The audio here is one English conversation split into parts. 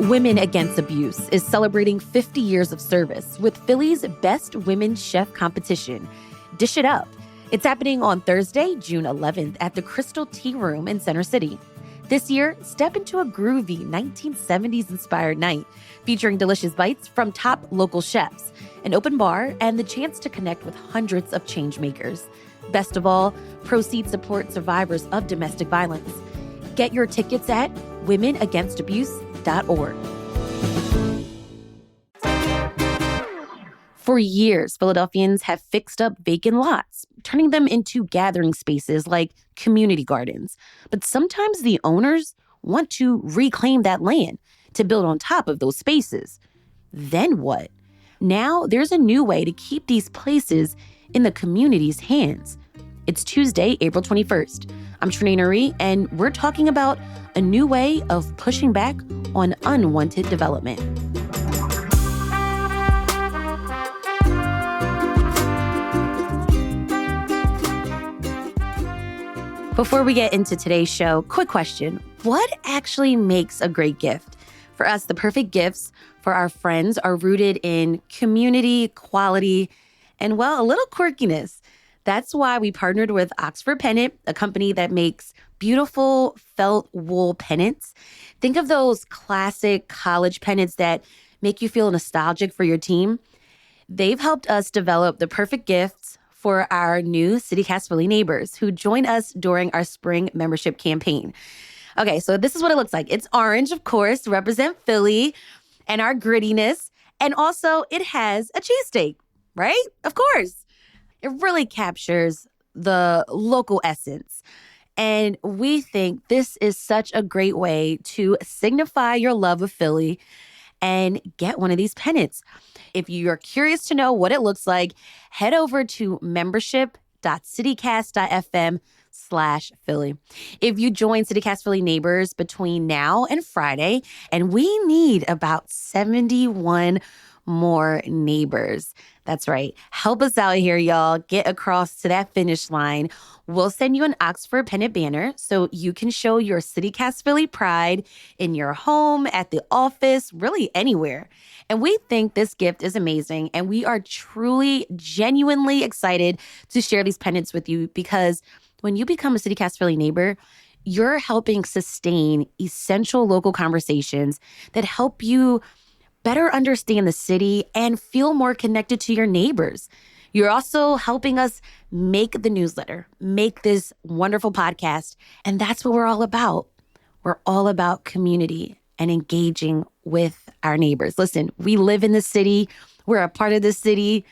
Women Against Abuse is celebrating 50 years of service with Philly's Best Women Chef competition, Dish It Up. It's happening on Thursday, June 11th at the Crystal Tea Room in Center City. This year, step into a groovy 1970s-inspired night featuring delicious bites from top local chefs, an open bar, and the chance to connect with hundreds of changemakers. Best of all, proceeds support survivors of domestic violence. Get your tickets at womenagainst.abuse.org. For years, Philadelphians have fixed up vacant lots, turning them into gathering spaces like community gardens. But sometimes the owners want to reclaim that land to build on top of those spaces. Then what? Now there's a new way to keep these places in the community's hands. It's Tuesday, April 21st. I'm Trenae Nuri, and we're talking about a new way of pushing back on unwanted development. Before we get into today's show, quick question. What actually makes a great gift? For us, the perfect gifts for our friends are rooted in community, quality, and, well, a little quirkiness. That's why we partnered with Oxford Pennant, a company that makes beautiful felt wool pennants. Think of those classic college pennants that make you feel nostalgic for your team. They've helped us develop the perfect gifts for our new CityCast Philly neighbors who join us during our spring membership campaign. Okay, so this is what it looks like. It's orange, of course, to represent Philly and our grittiness. And also it has a cheesesteak, right? Of course. It really captures the local essence. And we think this is such a great way to signify your love of Philly and get one of these pennants. If you're curious to know what it looks like, head over to membership.citycast.fm/Philly. If you join CityCast Philly neighbors between now and Friday, and we need about 71 more neighbors. That's right. Help us out here, y'all. Get across to that finish line. We'll send you an Oxford Pennant banner so you can show your CityCast Philly pride in your home, at the office, really anywhere. And we think this gift is amazing, and we are truly, genuinely excited to share these pennants with you because when you become a CityCast Philly neighbor, you're helping sustain essential local conversations that help you better understand the city and feel more connected to your neighbors. You're also helping us make the newsletter, make this wonderful podcast. And that's what we're all about. We're all about community and engaging with our neighbors. Listen, we live in the city. We're a part of the city.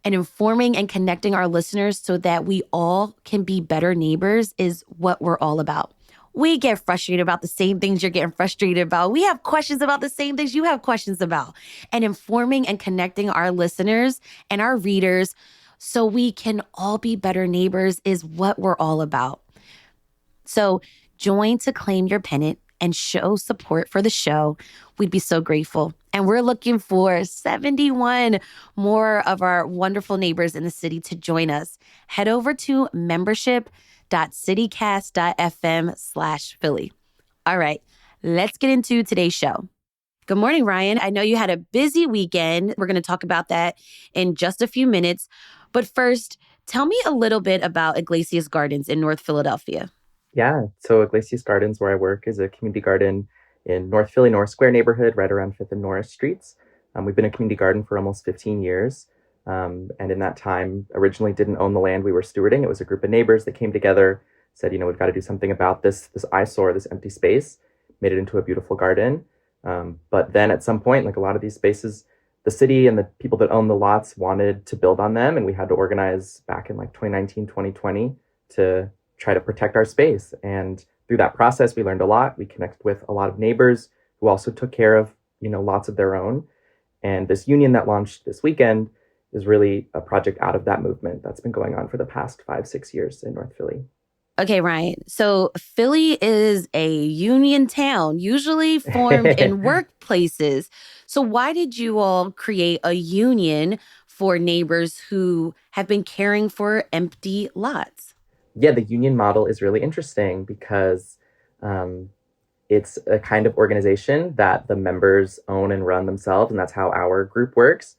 And informing and connecting our listeners so that we all can be better neighbors is what we're all about. We get frustrated about the same things you're getting frustrated about. We have questions about the same things you have questions about. And informing and connecting our listeners and our readers so we can all be better neighbors is what we're all about. So join to claim your pennant and show support for the show. We'd be so grateful. And we're looking for 71 more of our wonderful neighbors in the city to join us. Head over to membership.citycast.fm/Philly. All right, let's get into today's show. Good morning, Ryan. I know you had a busy weekend. We're going to talk about that in just a few minutes. But first, tell me a little bit about Iglesias Gardens in North Philadelphia. Yeah, so Iglesias Gardens, where I work, is a community garden in North Philly, North Square neighborhood, right around 5th and Norris Streets. We've been a community garden for almost 15 years. And in that time, originally didn't own the land we were stewarding. It was a group of neighbors that came together, said, we've got to do something about this eyesore, this empty space, made it into a beautiful garden. But then at some point, like a lot of these spaces, the city and the people that own the lots wanted to build on them. And we had to organize back in like 2019, 2020 to try to protect our space. And through that process, we learned a lot. We connected with a lot of neighbors who also took care of, lots of their own. And this union that launched this weekend is really a project out of that movement that's been going on for the past 5-6 years in North Philly. Okay, Ryan. So Philly is a union town, usually formed in workplaces. So why did you all create a union for neighbors who have been caring for empty lots? Yeah, the union model is really interesting because it's a kind of organization that the members own and run themselves, and that's how our group works.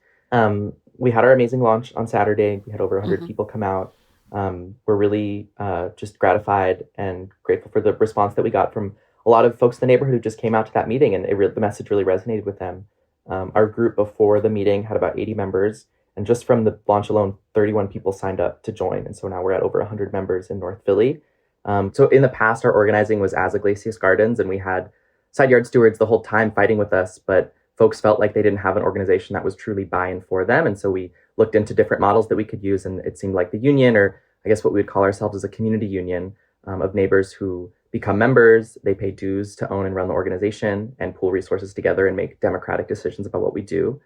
We had our amazing launch on Saturday. We had over 100 Hmm. people come out. We're really just gratified and grateful for the response that we got from a lot of folks in the neighborhood who just came out to that meeting, and the message really resonated with them. Our group before the meeting had about 80 members, and just from the launch alone, 31 people signed up to join. And so now we're at over 100 members in North Philly. So in the past, our organizing was as Iglesias Gardens, and we had side yard stewards the whole time fighting with us, but folks felt like they didn't have an organization that was truly buy-in for them. And so we looked into different models that we could use, and it seemed like the union, or I guess what we would call ourselves as a community union of neighbors who become members. They pay dues to own and run the organization and pool resources together and make democratic decisions about what we do.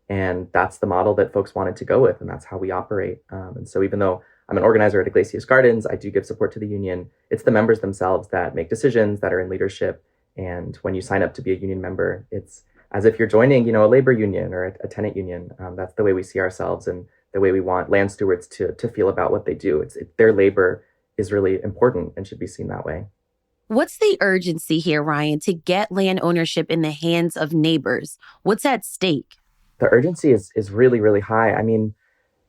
And that's the model that folks wanted to go with, and that's how we operate. And so even though I'm an organizer at Iglesias Gardens, I do give support to the union. It's the members themselves that make decisions, that are in leadership. And when you sign up to be a union member, it's as if you're joining, a labor union or a tenant union. That's the way we see ourselves and the way we want land stewards to feel about what they do. Their labor is really important and should be seen that way. What's the urgency here, Ryan, to get land ownership in the hands of neighbors? What's at stake? The urgency is really, really high. I mean,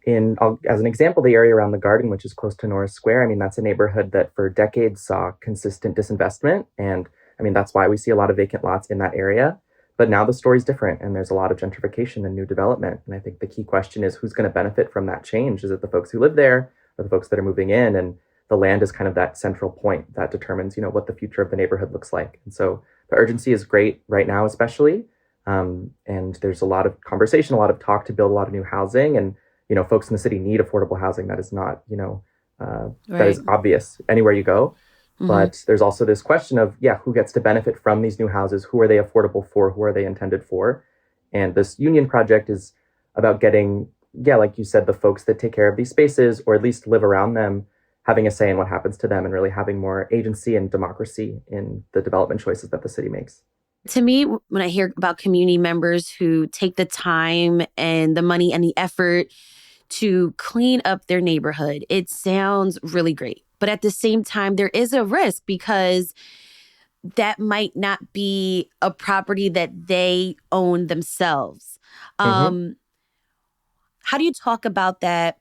as an example, the area around the garden, which is close to Norris Square, I mean, that's a neighborhood that for decades saw consistent disinvestment. And I mean, that's why we see a lot of vacant lots in that area. But now the story's different, and there's a lot of gentrification and new development. And I think the key question is who's going to benefit from that change? Is it the folks who live there or the folks that are moving in? And the land is kind of that central point that determines, what the future of the neighborhood looks like. And so the urgency is great right now, especially. And there's a lot of conversation, a lot of talk to build a lot of new housing. And folks in the city need affordable housing. That is not, that Right. is obvious anywhere you go. Hmm. But there's also this question of, who gets to benefit from these new houses? Who are they affordable for? Who are they intended for? And this union project is about getting, like you said, the folks that take care of these spaces, or at least live around them, having a say in what happens to them and really having more agency and democracy in the development choices that the city makes. To me, when I hear about community members who take the time and the money and the effort to clean up their neighborhood, it sounds really great. But at the same time, there is a risk because that might not be a property that they own themselves. Mm-hmm. Um, how do you talk about that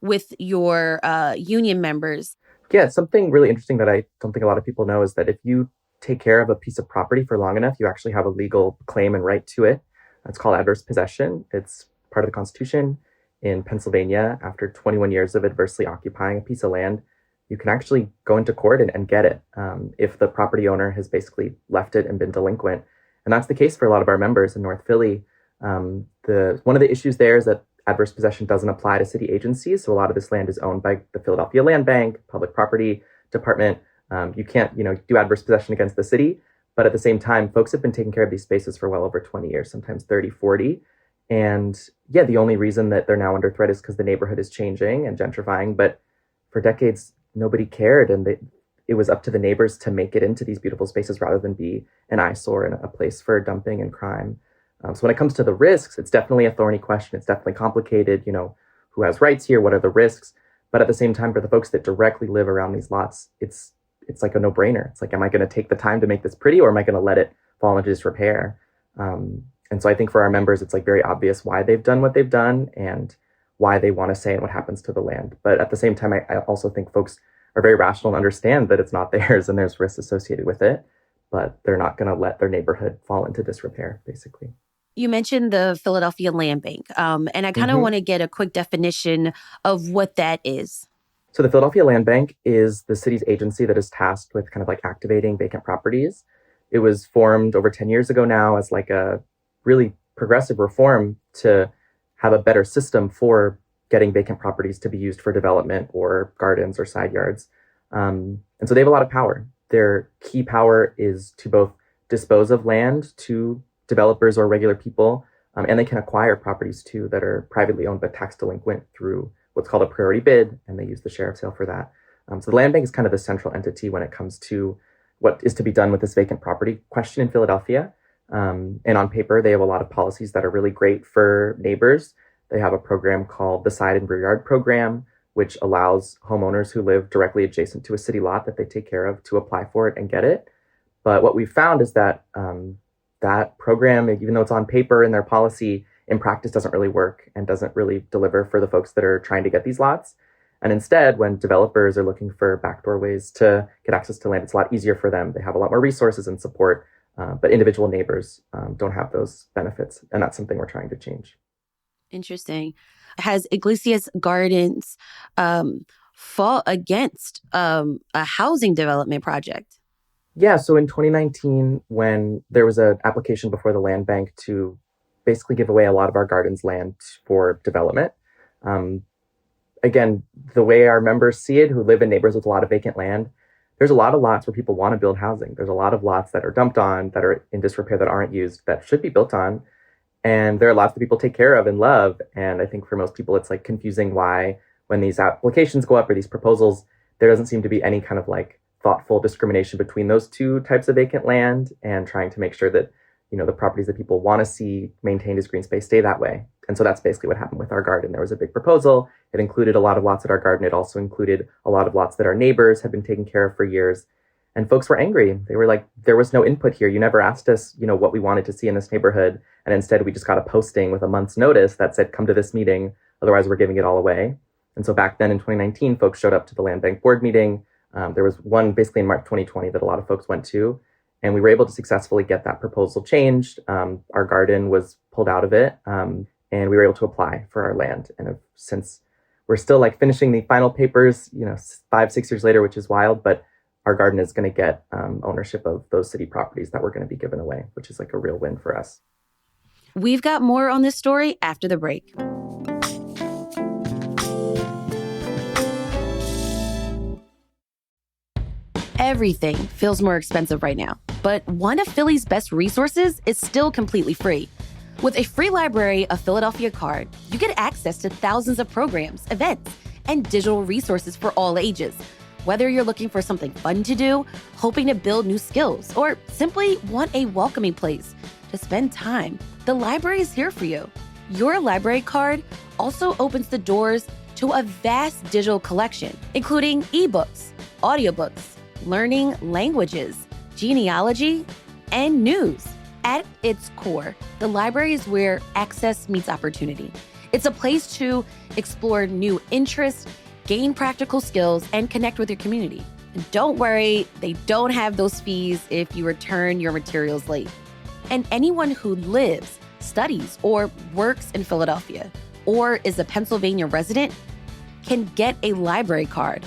with your union members? Yeah, something really interesting that I don't think a lot of people know is that if you take care of a piece of property for long enough, you actually have a legal claim and right to it. It's called adverse possession. It's part of the Constitution in Pennsylvania. After 21 years of adversely occupying a piece of land, you can actually go into court and get it if the property owner has basically left it and been delinquent. And that's the case for a lot of our members in North Philly. One of the issues there is that adverse possession doesn't apply to city agencies. So a lot of this land is owned by the Philadelphia Land Bank, Public Property Department. You can't, do adverse possession against the city. But at the same time, folks have been taking care of these spaces for well over 20 years, sometimes 30, 40. And the only reason that they're now under threat is because the neighborhood is changing and gentrifying. But for decades, nobody cared. And it was up to the neighbors to make it into these beautiful spaces rather than be an eyesore and a place for dumping and crime. So when it comes to the risks, it's definitely a thorny question. It's definitely complicated. Who has rights here? What are the risks? But at the same time, for the folks that directly live around these lots, it's like a no-brainer. It's like, am I going to take the time to make this pretty, or am I going to let it fall into disrepair? And so I think for our members, it's like very obvious why they've done what they've done and why they want to say and what happens to the land. But at the same time, I also think folks are very rational and understand that it's not theirs and there's risks associated with it, but they're not going to let their neighborhood fall into disrepair, basically. You mentioned the Philadelphia Land Bank, and I kind of Mm-hmm. want to get a quick definition of what that is. So the Philadelphia Land Bank is the city's agency that is tasked with kind of like activating vacant properties. It was formed over 10 years ago now as like a really progressive reform to have a better system for getting vacant properties to be used for development or gardens or side yards. And so they have a lot of power. Their key power is to both dispose of land to developers or regular people, and they can acquire properties too that are privately owned but tax delinquent through what's called a priority bid, and they use the sheriff's sale for that. So the land bank is kind of the central entity when it comes to what is to be done with this vacant property question in Philadelphia. And on paper, they have a lot of policies that are really great for neighbors. They have a program called the Side and Rear Yard Program, which allows homeowners who live directly adjacent to a city lot that they take care of to apply for it and get it. But what we found is that that program, even though it's on paper in their policy, in practice doesn't really work and doesn't really deliver for the folks that are trying to get these lots. And instead, when developers are looking for backdoor ways to get access to land, it's a lot easier for them. They have a lot more resources and support, but individual neighbors don't have those benefits. And that's something we're trying to change. Interesting. Has Iglesias Gardens fought against a housing development project? Yeah, so in 2019, when there was an application before the land bank to basically give away a lot of our gardens land for development, um, again, the way our members see it, who live in neighborhoods with a lot of vacant land, there's a lot of lots where people want to build housing. There's a lot of lots that are dumped on, that are in disrepair, that aren't used, that should be built on. And there are lots that people take care of and love. And I think for most people, it's like confusing why, when these applications go up or these proposals, there doesn't seem to be any kind of like thoughtful discrimination between those two types of vacant land, and trying to make sure that, the properties that people want to see maintained as green space stay that way. And so that's basically what happened with our garden. There was a big proposal. It included a lot of lots at our garden. It also included a lot of lots that our neighbors had been taking care of for years. And folks were angry. They were like, there was no input here. You never asked us, what we wanted to see in this neighborhood. And instead, we just got a posting with a month's notice that said, come to this meeting. Otherwise, we're giving it all away. And so back then in 2019, folks showed up to the land bank board meeting. There was one basically in March 2020 that a lot of folks went to. And we were able to successfully get that proposal changed. Our garden was pulled out of it. And we were able to apply for our land. And since we're still like finishing the final papers, 5-6 years later, which is wild, but our garden is going to get ownership of those city properties that were going to be given away, which is like a real win for us. We've got more on this story after the break. Everything feels more expensive right now, but one of Philly's best resources is still completely free. With a free Library of Philadelphia card, you get access to thousands of programs, events, and digital resources for all ages. Whether you're looking for something fun to do, hoping to build new skills, or simply want a welcoming place to spend time, the library is here for you. Your library card also opens the doors to a vast digital collection, including ebooks, audiobooks, learning languages, genealogy, and news. At its core, the library is where access meets opportunity. It's a place to explore new interests, gain practical skills, and connect with your community. And don't worry, they don't have those fees if you return your materials late. And anyone who lives, studies, or works in Philadelphia, or is a Pennsylvania resident, can get a library card.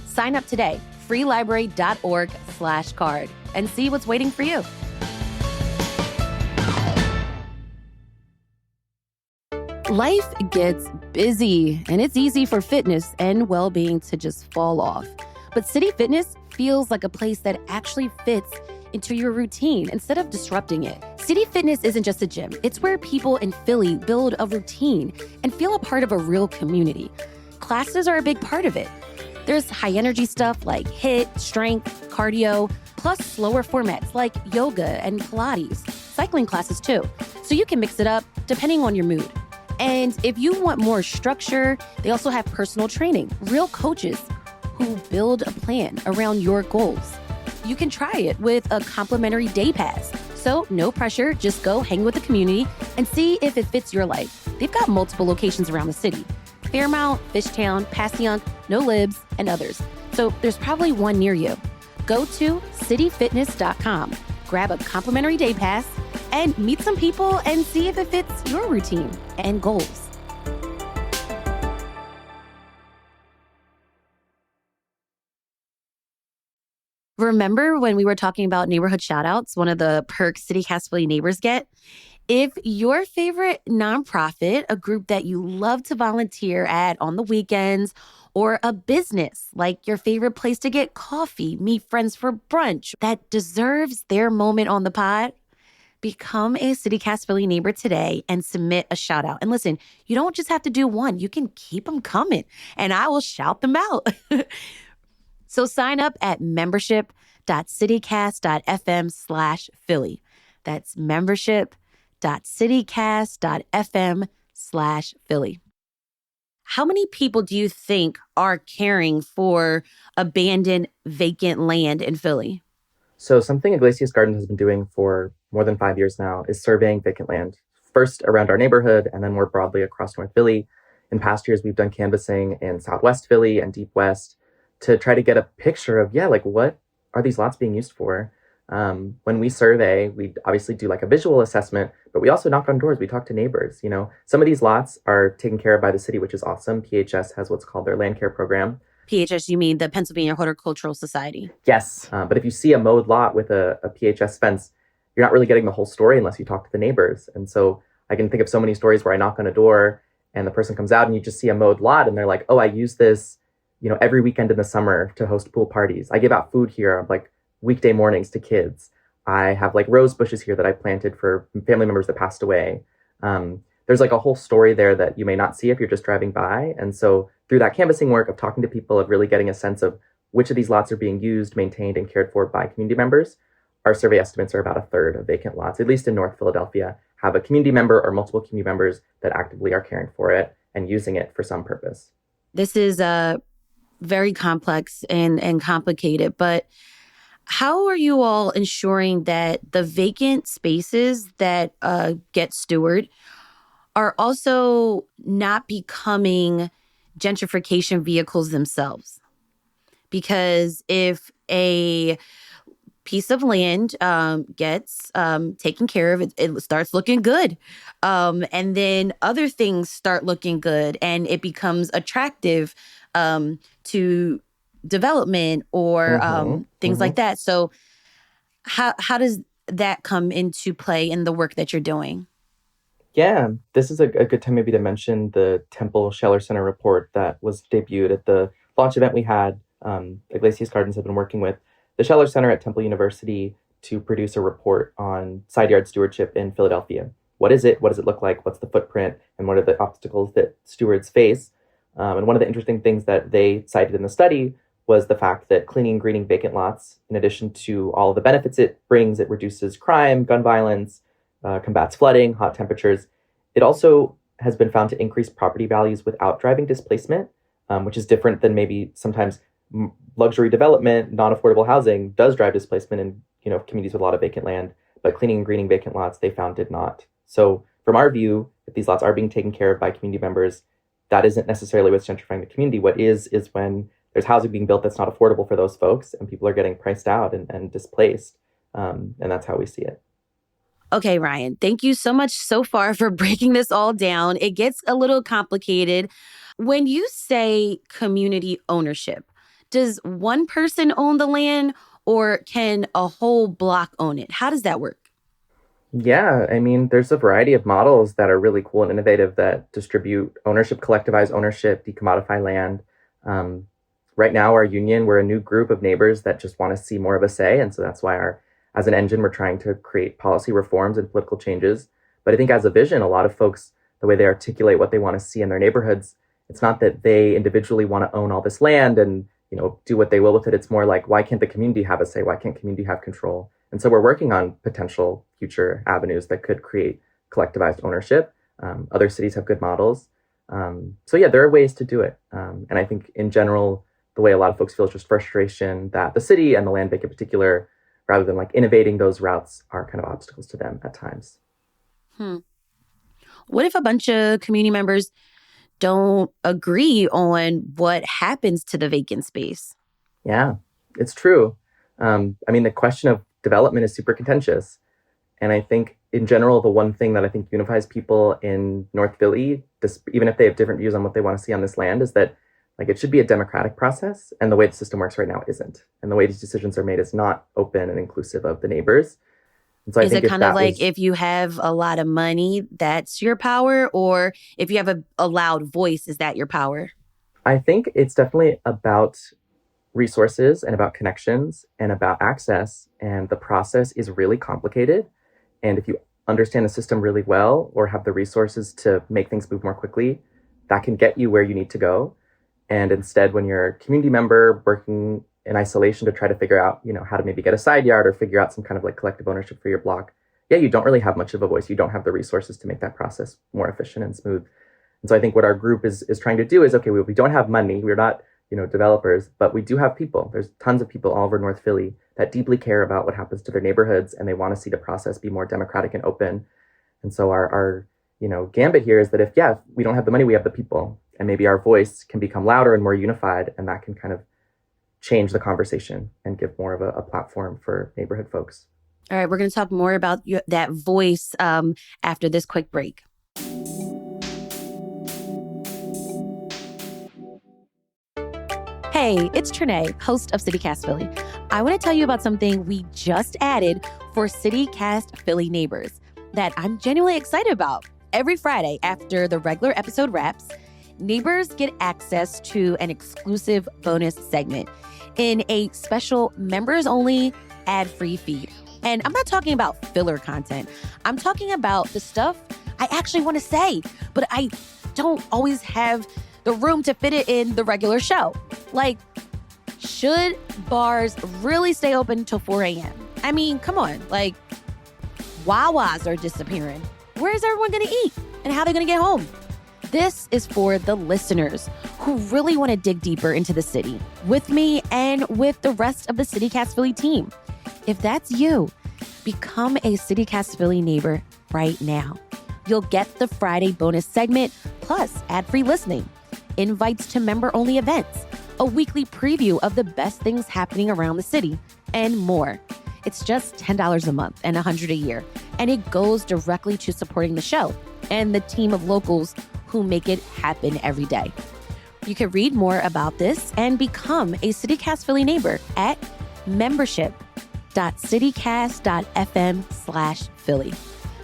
Sign up today, freelibrary.org/card, and see what's waiting for you. Life gets busy, and it's easy for fitness and well-being to just fall off. But City Fitness feels like a place that actually fits into your routine instead of disrupting it. City Fitness isn't just a gym. It's where people in Philly build a routine and feel a part of a real community. Classes are a big part of it. There's high-energy stuff like HIIT, strength, cardio, plus slower formats like yoga and Pilates, cycling classes too. So you can mix it up depending on your mood. And if you want more structure, they also have personal training, real coaches who build a plan around your goals. You can try it with a complimentary day pass. So no pressure, just go hang with the community and see if it fits your life. They've got multiple locations around the city: Fairmount, Fishtown, Passyunk, No Libs, and others. So there's probably one near you. Go to cityfitness.com, grab a complimentary day pass, and meet some people and see if it fits your routine and goals. Remember when we were talking about neighborhood shoutouts, one of the perks CityCast Philly neighbors get? If your favorite nonprofit, a group that you love to volunteer at on the weekends, or a business like your favorite place to get coffee, meet friends for brunch, that deserves their moment on the pod, become a CityCast Philly neighbor today and submit a shout out. And listen, you don't just have to do one. You can keep them coming and I will shout them out. So sign up at membership.citycast.fm/Philly. That's membership.citycast.fm/Philly. How many people do you think are caring for abandoned vacant land in Philly? So something Iglesias Gardens has been doing for more than 5 years now is surveying vacant land, first around our neighborhood and then more broadly across North Philly. In past years, we've done canvassing in Southwest Philly and Deep West to try to get a picture of, yeah, like what are these lots being used for? When we survey, we obviously do like a visual assessment, but we also knock on doors. We talk to neighbors. You know, some of these lots are taken care of by the city, which is awesome. PHS has what's called their land care program. PHS, you mean the Pennsylvania Horticultural Society? Yes, but if you see a mowed lot with a PHS fence, you're not really getting the whole story unless you talk to the neighbors. And so I can think of so many stories where I knock on a door and the person comes out and you just see a mowed lot and they're like, oh, I use this, every weekend in the summer to host pool parties. I give out food here like weekday mornings to kids. I have like rose bushes here that I planted for family members that passed away. There's like a whole story there that you may not see if you're just driving by. And so through that canvassing work of talking to people, of really getting a sense of which of these lots are being used, maintained, and cared for by community members, our survey estimates are about a third of vacant lots, at least in North Philadelphia, have a community member or multiple community members that actively are caring for it and using it for some purpose. This is very complex and complicated, but how are you all ensuring that the vacant spaces that get stewarded are also not becoming gentrification vehicles themselves? Because if a piece of land gets taken care of, it starts looking good. And then other things start looking good and it becomes attractive to development or things like that. So how does that come into play in the work that you're doing? Yeah, this is a good time maybe to mention the Temple Scheller Center report that was debuted at the launch event we had. Iglesias Gardens have been working with the Scheller Center at Temple University to produce a report on side yard stewardship in Philadelphia. What is it? What does it look like? What's the footprint? And what are the obstacles that stewards face? And one of the interesting things that they cited in the study was the fact that cleaning and greening vacant lots, in addition to all of the benefits it brings, it reduces crime, gun violence, combats flooding, hot temperatures. It also has been found to increase property values without driving displacement, which is different than maybe sometimes luxury development, non-affordable housing does drive displacement in communities with a lot of vacant land, but cleaning and greening vacant lots they found did not. So from our view, if these lots are being taken care of by community members, that isn't necessarily what's gentrifying the community. What is when there's housing being built that's not affordable for those folks and people are getting priced out and displaced. And that's how we see it. Okay, Ryan, thank you so much so far for breaking this all down. It gets a little complicated. When you say community ownership, does one person own the land or can a whole block own it? How does that work? Yeah, I mean, there's a variety of models that are really cool and innovative that distribute ownership, collectivize ownership, decommodify land. Right now, our union, we're a new group of neighbors that just want to see more of a say. And so that's why as an engine, we're trying to create policy reforms and political changes. But I think as a vision, a lot of folks, the way they articulate what they want to see in their neighborhoods, it's not that they individually want to own all this land and do what they will with it. It's more like, why can't the community have a say? Why can't community have control? And so we're working on potential future avenues that could create collectivized ownership. Other cities have good models. So yeah, there are ways to do it. And I think in general, the way a lot of folks feel is just frustration that the city and the land bank in particular, rather than like innovating those routes, are kind of obstacles to them at times. What if a bunch of community members don't agree on what happens to the vacant space? Yeah, it's true. I mean, the question of development is super contentious. And I think in general, the one thing that I think unifies people in North Philly, even if they have different views on what they want to see on this land, is that like it should be a democratic process. And the way the system works right now isn't. And the way these decisions are made is not open and inclusive of the neighbors. And so is it kind of like if you have a lot of money, that's your power? Or if you have a loud voice, is that your power? I think it's definitely about resources and about connections and about access. And the process is really complicated. And if you understand the system really well or have the resources to make things move more quickly, that can get you where you need to go. And instead, when you're a community member working in isolation to try to figure out, how to maybe get a side yard or figure out some kind of like collective ownership for your block, yeah, you don't really have much of a voice. You don't have the resources to make that process more efficient and smooth. And so I think what our group is trying to do is, okay, we don't have money. We're not, developers, but we do have people. There's tons of people all over North Philly that deeply care about what happens to their neighborhoods, and they want to see the process be more democratic and open. And so our gambit here is that if we don't have the money, we have the people, and maybe our voice can become louder and more unified, and that can kind of change the conversation and give more of a platform for neighborhood folks. All right, we're going to talk more about that voice after this quick break. Hey, it's Trinae, host of CityCast Philly. I want to tell you about something we just added for CityCast Philly neighbors that I'm genuinely excited about. Every Friday after the regular episode wraps, neighbors get access to an exclusive bonus segment in a special members-only ad-free feed. And I'm not talking about filler content. I'm talking about the stuff I actually want to say, but I don't always have the room to fit it in the regular show. Like, should bars really stay open till 4 a.m.? I mean, come on. Like, Wawas are disappearing. Where is everyone going to eat? And how are they going to get home? This is for the listeners who really want to dig deeper into the city with me and with the rest of the CityCast Philly team. If that's you, become a CityCast Philly neighbor right now. You'll get the Friday bonus segment plus ad-free listening, invites to member-only events, a weekly preview of the best things happening around the city, and more. It's just $10 a month and $100 a year, and it goes directly to supporting the show and the team of locals who make it happen every day. You can read more about this and become a CityCast Philly neighbor at membership.citycast.fm/Philly.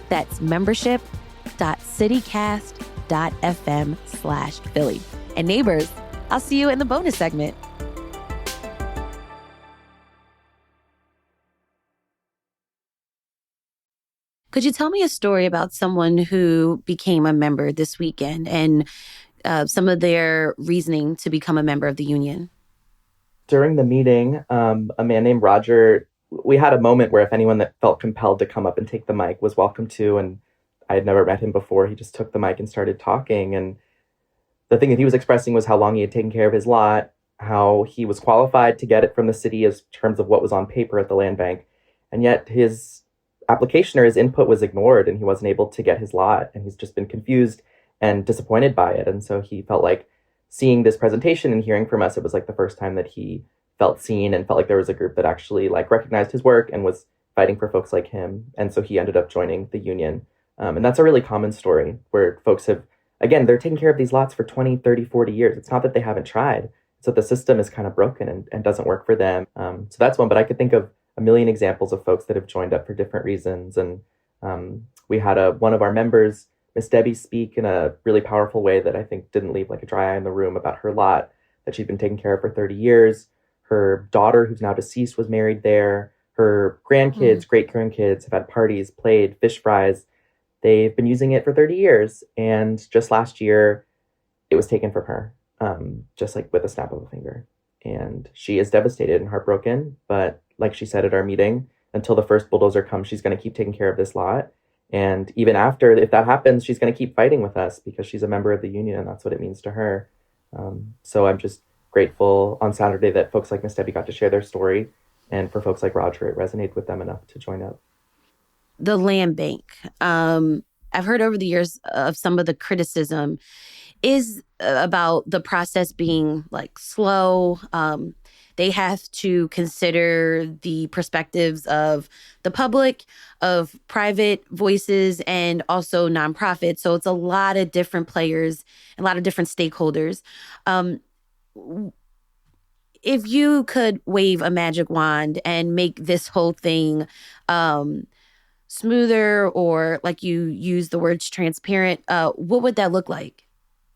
That's membership.citycast.fm/Philly. And neighbors, I'll see you in the bonus segment. Could you tell me a story about someone who became a member this weekend and some of their reasoning to become a member of the union? During the meeting, a man named Roger, we had a moment where if anyone that felt compelled to come up and take the mic was welcome to, and I had never met him before. He just took the mic and started talking. And the thing that he was expressing was how long he had taken care of his lot, how he was qualified to get it from the city as terms of what was on paper at the land bank. And yet his application or his input was ignored and he wasn't able to get his lot. And he's just been confused and disappointed by it. And so he felt like seeing this presentation and hearing from us, it was like the first time that he felt seen and felt like there was a group that actually like recognized his work and was fighting for folks like him. And so he ended up joining the union. And that's a really common story where folks have, again, they're taking care of these lots for 20, 30, 40 years. It's not that they haven't tried. So the system is kind of broken and doesn't work for them. So that's one, but I could think of a million examples of folks that have joined up for different reasons. And we had one of our members, Miss Debbie, speak in a really powerful way that I think didn't leave like a dry eye in the room about her lot that she'd been taking care of for 30 years. Her daughter, who's now deceased, was married there. Her grandkids, great-grandkids have had parties, played, fish fries. They've been using it for 30 years. And just last year, it was taken from her, just like with a snap of a finger. And she is devastated and heartbroken. But like she said at our meeting, until the first bulldozer comes, she's going to keep taking care of this lot. And even after, if that happens, she's going to keep fighting with us because she's a member of the union and that's what it means to her. So I'm just grateful on Saturday that folks like Miss Debbie got to share their story. And for folks like Roger, it resonated with them enough to join up. The land bank. I've heard over the years of some of the criticism is about the process being like slow. They have to consider the perspectives of the public, of private voices, and also nonprofits. So it's a lot of different players, a lot of different stakeholders. If you could wave a magic wand and make this whole thing smoother, or like you use the words transparent, what would that look like?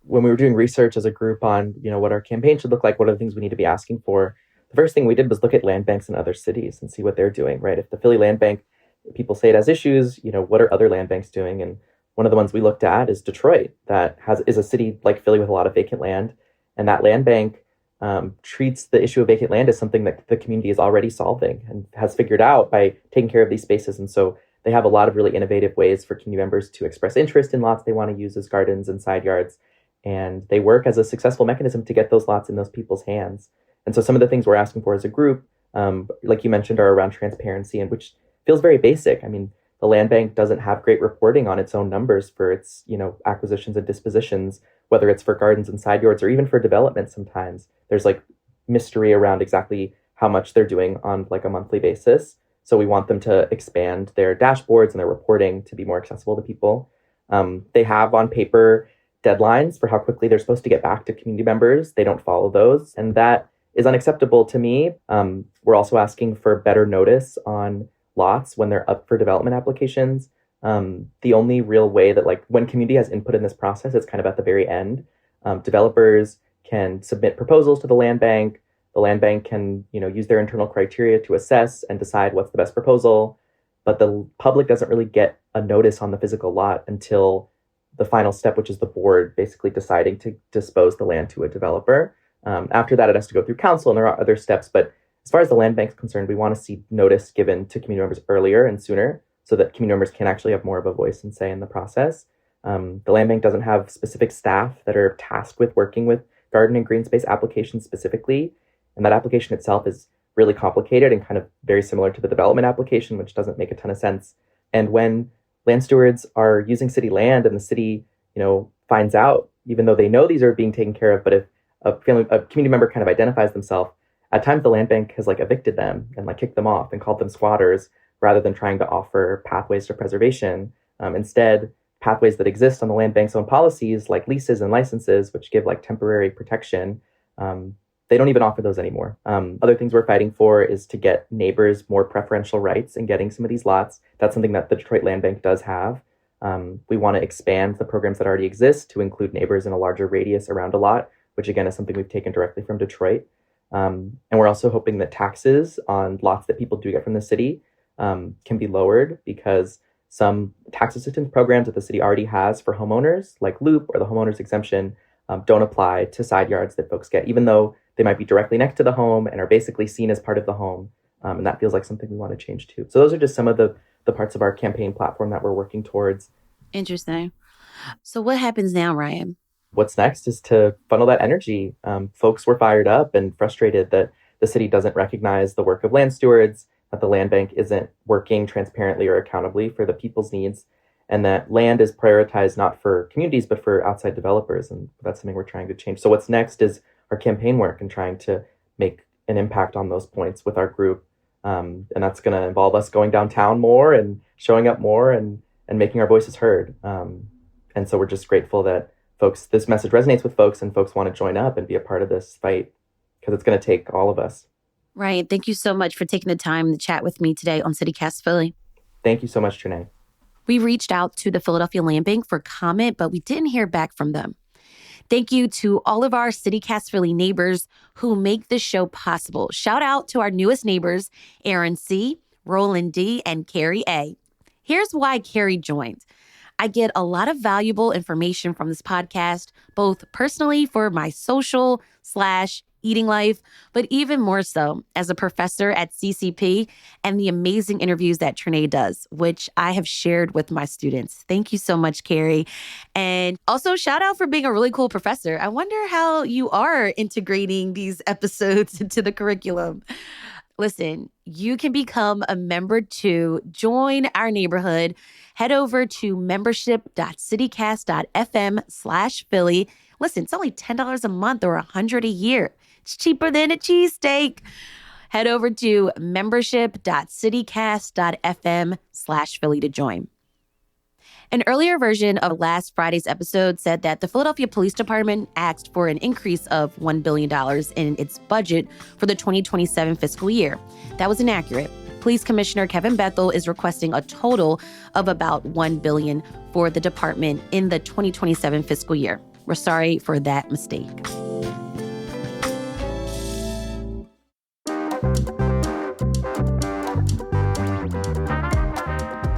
When we were doing research as a group on, what our campaign should look like, what are the things we need to be asking for, the first thing we did was look at land banks in other cities and see what they're doing, right? If the Philly land bank, people say it has issues, what are other land banks doing? And one of the ones we looked at is Detroit, that is a city like Philly with a lot of vacant land. And that land bank treats the issue of vacant land as something that the community is already solving and has figured out by taking care of these spaces. And so they have a lot of really innovative ways for community members to express interest in lots they want to use as gardens and side yards. and they work as a successful mechanism to get those lots in those people's hands. And so some of the things we're asking for as a group, like you mentioned, are around transparency, and which feels very basic. I mean, the land bank doesn't have great reporting on its own numbers for its, acquisitions and dispositions, whether it's for gardens and side yards or even for development. Sometimes there's like mystery around exactly how much they're doing on like a monthly basis. So we want them to expand their dashboards and their reporting to be more accessible to people. They have on paper deadlines for how quickly they're supposed to get back to community members. They don't follow those, and that is unacceptable to me. We're also asking for better notice on lots when they're up for development applications. The only real way that, like, when community has input in this process, it's kind of at the very end. Developers can submit proposals to the land bank. The land bank can, use their internal criteria to assess and decide what's the best proposal. But the public doesn't really get a notice on the physical lot until the final step, which is the board basically deciding to dispose the land to a developer. After that, it has to go through council, and there are other steps. But as far as the land bank is concerned, we want to see notice given to community members earlier and sooner, so that community members can actually have more of a voice and say in the process. The land bank doesn't have specific staff that are tasked with working with garden and green space applications specifically. And that application itself is really complicated and kind of very similar to the development application, which doesn't make a ton of sense. And when land stewards are using city land and the city, finds out, even though they know these are being taken care of, but if a community member kind of identifies themselves, at times the land bank has like evicted them and like kicked them off and called them squatters rather than trying to offer pathways to preservation. Instead, pathways that exist on the land bank's own policies, like leases and licenses, which give like temporary protection, they don't even offer those anymore. Other things we're fighting for is to get neighbors more preferential rights in getting some of these lots. That's something that the Detroit Land Bank does have. We want to expand the programs that already exist to include neighbors in a larger radius around a lot, which again is something we've taken directly from Detroit. And we're also hoping that taxes on lots that people do get from the city can be lowered, because some tax assistance programs that the city already has for homeowners, like Loop or the homeowners exemption, don't apply to side yards that folks get, even though they might be directly next to the home and are basically seen as part of the home. And that feels like something we want to change too. So those are just some of the parts of our campaign platform that we're working towards. Interesting. So what happens now, Ryan? What's next is to funnel that energy. Folks were fired up and frustrated that the city doesn't recognize the work of land stewards, that the land bank isn't working transparently or accountably for the people's needs, and that land is prioritized not for communities, but for outside developers. And that's something we're trying to change. So what's next is our campaign work and trying to make an impact on those points with our group. And that's going to involve us going downtown more and showing up more and making our voices heard. And so we're just grateful that this message resonates with folks, and folks want to join up and be a part of this fight, because it's going to take all of us. Ryan, thank you so much for taking the time to chat with me today on CityCast Philly. Thank you so much, Trinae. We reached out to the Philadelphia Land Bank for comment, but we didn't hear back from them. Thank you to all of our CityCast Philly neighbors who make this show possible. Shout out to our newest neighbors, Aaron C., Roland D., and Carrie A. Here's why Carrie joined. I get a lot of valuable information from this podcast, both personally for my social/eating life, but even more so as a professor at CCP and the amazing interviews that Trinae does, which I have shared with my students. Thank you so much, Carrie. And also shout out for being a really cool professor. I wonder how you are integrating these episodes into the curriculum. Listen, you can become a member to join our neighborhood. Head over to membership.citycast.fm/Philly. Listen, it's only $10 a month or $100 a year. It's cheaper than a cheesesteak. Head over to membership.citycast.fm/Philly to join. An earlier version of last Friday's episode said that the Philadelphia Police Department asked for an increase of $1 billion in its budget for the 2027 fiscal year. That was inaccurate. Police Commissioner Kevin Bethel is requesting a total of about $1 billion for the department in the 2027 fiscal year. We're sorry for that mistake.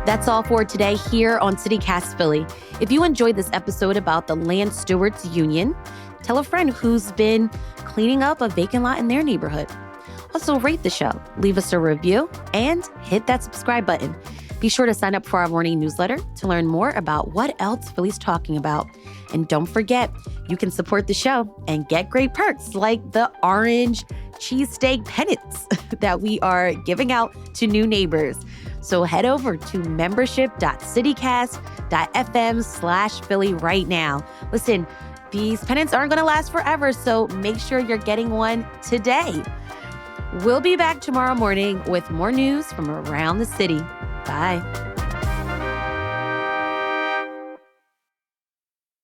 That's all for today here on CityCast Philly. If you enjoyed this episode about the Land Stewards Union, tell a friend who's been cleaning up a vacant lot in their neighborhood. Also, rate the show, leave us a review, and hit that subscribe button. Be sure to sign up for our morning newsletter to learn more about what else Philly's talking about. And don't forget, you can support the show and get great perks like the orange cheesesteak pennants that we are giving out to new neighbors. So head over to membership.citycast.fm/Philly right now. Listen, these pennants aren't going to last forever, so make sure you're getting one today. We'll be back tomorrow morning with more news from around the city. Bye.